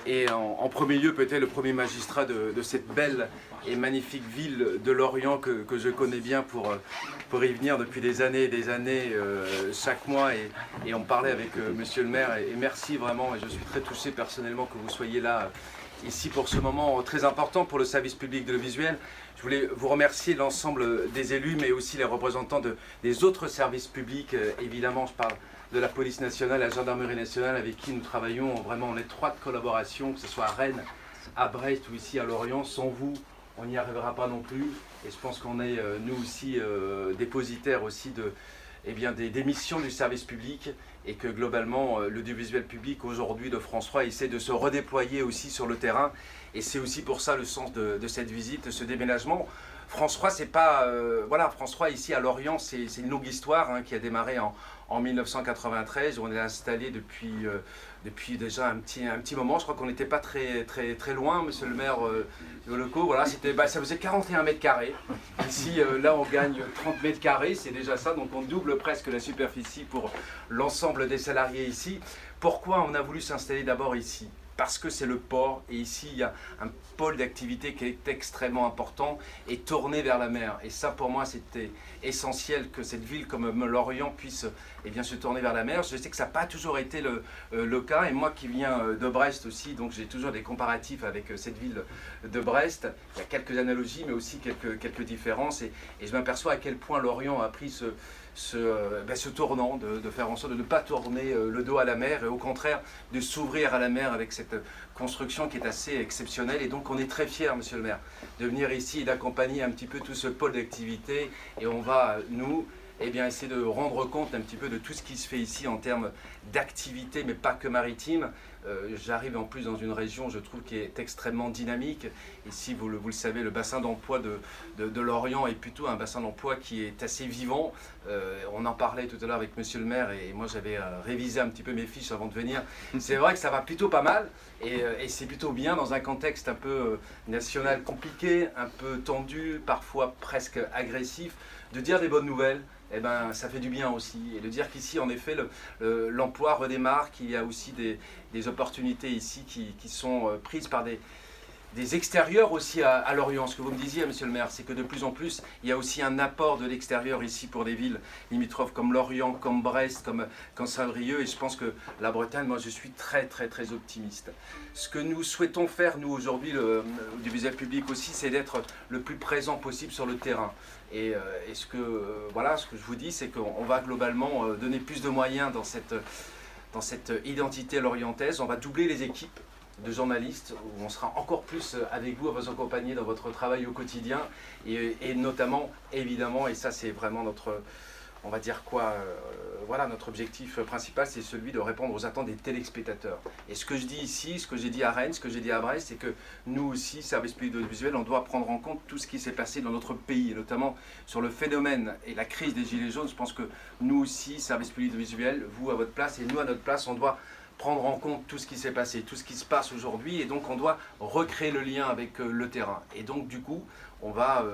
et en premier lieu peut-être le premier magistrat de cette belle et magnifique ville de Lorient que je connais bien pour y venir depuis des années chaque mois et on parlait avec monsieur le maire et merci vraiment et je suis très touché personnellement que vous soyez là ici pour ce moment très important pour le service public de l'audiovisuel. Je voulais vous remercier l'ensemble des élus mais aussi les représentants des autres services publics. Évidemment je parle de la police nationale, la gendarmerie nationale avec qui nous travaillons vraiment en étroite collaboration, que ce soit à Rennes, à Brest ou ici à Lorient. Sans vous, on n'y arrivera pas non plus. Et je pense qu'on est nous aussi dépositaires aussi des missions du service public et que globalement l'audiovisuel public aujourd'hui de France 3 essaie de se redéployer aussi sur le terrain. Et c'est aussi pour ça le sens de cette visite, de ce déménagement. France 3, c'est pas... voilà, France 3 ici à Lorient, c'est une longue histoire qui a démarré en 1993. On est installé depuis déjà un petit moment. Je crois qu'on n'était pas très loin, monsieur le maire locaux. Voilà, ça faisait 41 mètres carrés. Ici, là, on gagne 30 mètres carrés, c'est déjà ça. Donc on double presque la superficie pour l'ensemble des salariés ici. Pourquoi on a voulu s'installer d'abord ici ? Parce que c'est le port et ici il y a un pôle d'activité qui est extrêmement important et tourné vers la mer. Et ça pour moi c'était essentiel que cette ville comme Lorient puisse se tourner vers la mer. Je sais que ça n'a pas toujours été le cas et moi qui viens de Brest aussi, donc j'ai toujours des comparatifs avec cette ville de Brest. Il y a quelques analogies mais aussi quelques différences et je m'aperçois à quel point Lorient a pris ce tournant, de faire en sorte de ne pas tourner le dos à la mer et au contraire de s'ouvrir à la mer avec cette construction qui est assez exceptionnelle. Et donc on est très fiers, monsieur le maire, de venir ici et d'accompagner un petit peu tout ce pôle d'activité. Et on va, nous, essayer de rendre compte un petit peu de tout ce qui se fait ici en termes d'activité, mais pas que maritime. J'arrive en plus dans une région, je trouve, qui est extrêmement dynamique. Ici, vous le savez, le bassin d'emploi de Lorient est plutôt un bassin d'emploi qui est assez vivant. On en parlait tout à l'heure avec monsieur le maire et moi j'avais révisé un petit peu mes fiches avant de venir. C'est vrai que ça va plutôt pas mal et c'est plutôt bien dans un contexte un peu national compliqué, un peu tendu, parfois presque agressif, de dire des bonnes nouvelles. Ça fait du bien aussi. Et de dire qu'ici, en effet, l'emploi redémarre, qu'il y a aussi des opportunités ici qui sont prises par des extérieurs aussi à Lorient. Ce que vous me disiez, monsieur le maire, c'est que de plus en plus, il y a aussi un apport de l'extérieur ici pour des villes limitrophes comme Lorient, comme Brest, comme Saint-Brieuc. Et je pense que la Bretagne, moi, je suis très optimiste. Ce que nous souhaitons faire, nous, aujourd'hui, l'audiovisuel public aussi, c'est d'être le plus présent possible sur le terrain. Et ce que je vous dis, c'est qu'on va globalement donner plus de moyens dans cette identité lorientaise. On va doubler les équipes de journalistes, où on sera encore plus avec vous, à vous accompagner dans votre travail au quotidien, et notamment, évidemment, et ça c'est vraiment notre, on va dire quoi, notre objectif principal, c'est celui de répondre aux attentes des téléspectateurs. Et ce que je dis ici, ce que j'ai dit à Rennes, ce que j'ai dit à Brest, c'est que nous aussi, service public de l'audiovisuel, on doit prendre en compte tout ce qui s'est passé dans notre pays, et notamment sur le phénomène et la crise des Gilets jaunes. Je pense que nous aussi, service public de l'audiovisuel, vous à votre place et nous à notre place, on doit prendre en compte tout ce qui s'est passé, tout ce qui se passe aujourd'hui, et donc on doit recréer le lien avec le terrain. Et donc du coup, on va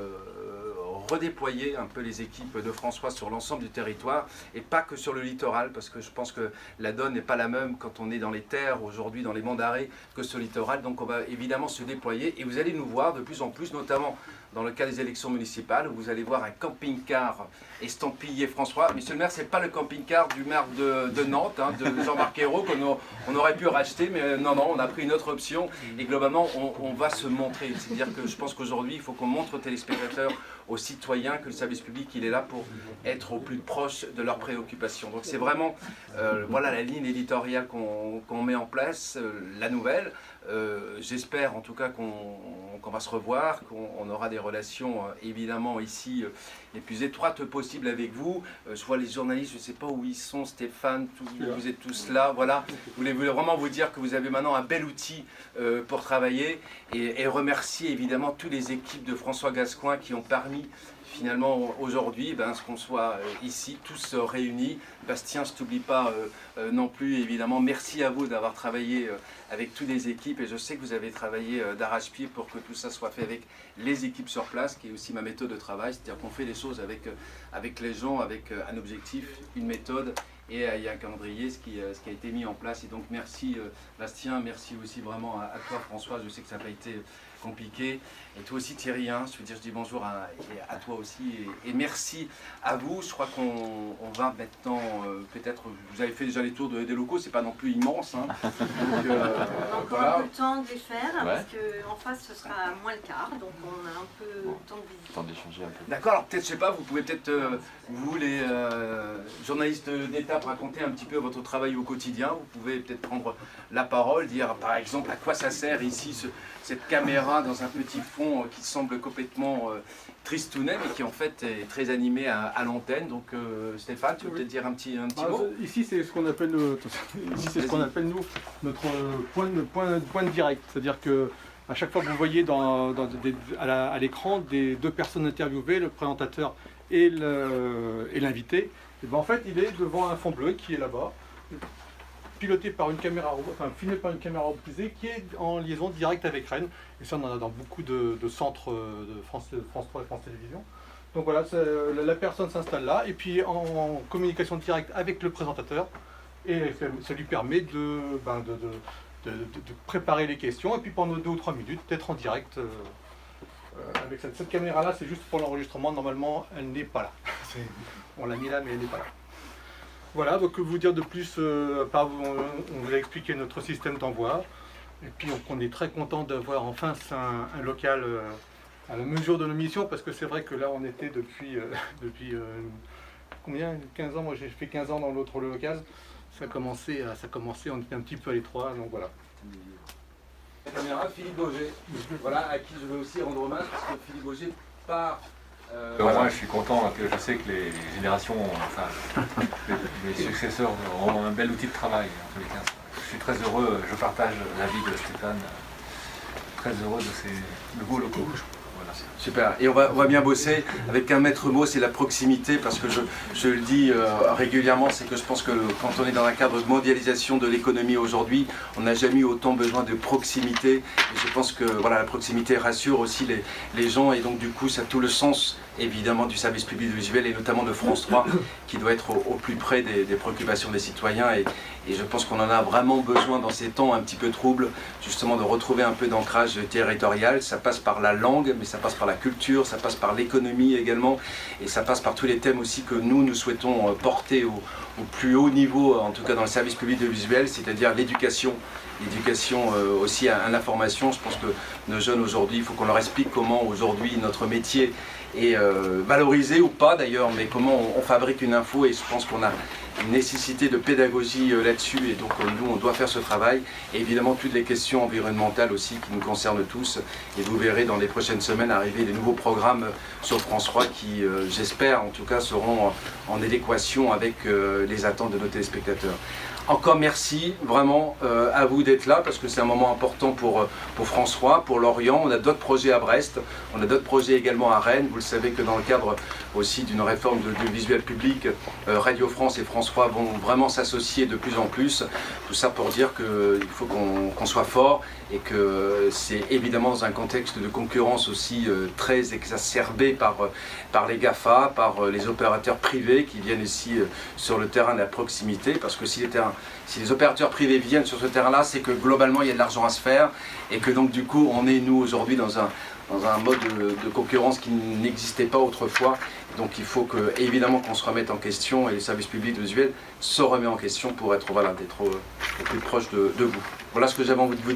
redéployer un peu les équipes de François sur l'ensemble du territoire, et pas que sur le littoral, parce que je pense que la donne n'est pas la même quand on est dans les terres, aujourd'hui dans les monts d'arrêt, que sur le littoral. Donc on va évidemment se déployer, et vous allez nous voir de plus en plus, notamment dans le cas des élections municipales, où vous allez voir un camping-car estampillé François. Monsieur le maire, c'est pas le camping-car du maire de Nantes, de Jean-Marc Ayrault, qu'on aurait pu racheter, mais non, on a pris une autre option, et globalement, on va se montrer. C'est-à-dire que je pense qu'aujourd'hui, il faut qu'on montre aux téléspectateurs, aux citoyens, que le service public, il est là pour être au plus proche de leurs préoccupations. Donc c'est vraiment la ligne éditoriale qu'on met en place, la nouvelle. J'espère en tout cas qu'on va se revoir, qu'on aura des relations évidemment ici les plus étroites possibles avec vous. Je vois les journalistes, je ne sais pas où ils sont, Stéphane, vous êtes tous là, voilà. Je voulais vraiment vous dire que vous avez maintenant un bel outil pour travailler et remercier évidemment toutes les équipes de François Gascoigne qui ont permis finalement aujourd'hui ce qu'on soit ici tous réunis. Bastien, je ne t'oublie pas non plus évidemment. Merci à vous d'avoir travaillé avec toutes les équipes et je sais que vous avez travaillé d'arrache-pied pour que tout ça soit fait avec les équipes sur place, qui est aussi ma méthode de travail, c'est-à-dire qu'on fait les choses avec les gens, avec un objectif, une méthode et il y a un calendrier, ce qui a été mis en place. Et donc merci Bastien, merci aussi vraiment à toi François, je sais que ça n'a pas été compliqué. Et toi aussi Thierry, hein, je dis bonjour à toi aussi et merci à vous. Je crois qu'on va maintenant, peut-être, vous avez fait déjà les tours des locaux, c'est pas non plus immense. Hein. Donc, on a encore un peu le temps de les faire, parce qu'en face ce sera moins le quart, donc on a un peu le temps de visiter. Temps d'échanger un peu. D'accord, alors peut-être, je sais pas, vous pouvez peut-être, vous les journalistes d'étape, raconter un petit peu votre travail au quotidien. Vous pouvez peut-être prendre la parole, dire par exemple à quoi ça sert ici cette caméra dans un petit fond qui semble complètement tristounet, mais qui en fait est très animé à l'antenne. Donc Stéphane, tu veux peut-être dire un petit mot? Ici c'est ce qu'on appelle, nous notre point de direct, c'est-à-dire que à chaque fois que vous voyez à l'écran des deux personnes interviewées, le présentateur et l'invité, et ben en fait il est devant un fond bleu qui est là-bas, piloté par une caméra, filmé par une caméra robotisée qui est en liaison directe avec Rennes. Et ça on en a dans beaucoup de centres de France 3 et France Télévisions. Donc voilà, la personne s'installe là et puis en communication directe avec le présentateur, et ça lui permet de préparer les questions, et puis pendant 2 ou 3 minutes d'être en direct avec cette caméra là. C'est juste pour l'enregistrement, normalement elle n'est pas là. On l'a mis là mais elle n'est pas là. Voilà, donc vous dire de plus, on vous a expliqué notre système d'envoi, et puis on est très content d'avoir enfin un local à la mesure de nos missions, parce que c'est vrai que là on était depuis combien, 15 ans, moi j'ai fait 15 ans dans l'autre local, ça commençait, on était un petit peu à l'étroit, donc voilà. La caméra, Philippe Boger, voilà, à qui je veux aussi rendre hommage, parce que Philippe Boger part... Moi je suis content, que je sais que les générations, les successeurs auront un bel outil de travail en tous les cas. Je suis très heureux, je partage l'avis de Stéphane, très heureux de ces nouveaux locaux. Voilà. Super, et on va bien bosser avec un maître mot, c'est la proximité, parce que je le dis régulièrement, c'est que je pense que quand on est dans un cadre de mondialisation de l'économie aujourd'hui, on n'a jamais eu autant besoin de proximité, et je pense que voilà, la proximité rassure aussi les gens, et donc du coup ça a tout le sens évidemment du service public visuel, et notamment de France 3 qui doit être au plus près des préoccupations des citoyens, et je pense qu'on en a vraiment besoin dans ces temps un petit peu troubles, justement de retrouver un peu d'ancrage territorial. Ça passe par la langue, mais ça passe par la culture, ça passe par l'économie également, et ça passe par tous les thèmes aussi que nous souhaitons porter au plus haut niveau, en tout cas dans le service public de visuel, c'est-à-dire l'éducation aussi à l'information. Je pense que nos jeunes aujourd'hui, il faut qu'on leur explique comment aujourd'hui notre métier est valorisé ou pas d'ailleurs, mais comment on fabrique une info, et je pense qu'on a une nécessité de pédagogie là-dessus, et donc nous on doit faire ce travail, et évidemment toutes les questions environnementales aussi qui nous concernent tous, et vous verrez dans les prochaines semaines arriver des nouveaux programmes sur France 3 qui j'espère en tout cas seront en adéquation avec les attentes de nos téléspectateurs. Encore merci vraiment à vous d'être là, parce que c'est un moment important pour France 3, pour Lorient. On a d'autres projets à Brest, on a d'autres projets également à Rennes. Vous le savez que dans le cadre aussi d'une réforme de l'audiovisuel public, Radio France et France 3 vont vraiment s'associer de plus en plus. Tout ça pour dire qu'il faut qu'on soit fort, et que c'est évidemment dans un contexte de concurrence aussi très exacerbé par les GAFA, par les opérateurs privés qui viennent ici sur le terrain de la proximité, parce que si les opérateurs privés viennent sur ce terrain-là, c'est que globalement il y a de l'argent à se faire, et que donc du coup on est nous aujourd'hui dans un mode de concurrence qui n'existait pas autrefois. Donc il faut évidemment qu'on se remette en question, et les services publics visuels se remettent en question pour être, d'être au plus proche de vous. Voilà ce que j'avais envie de vous dire.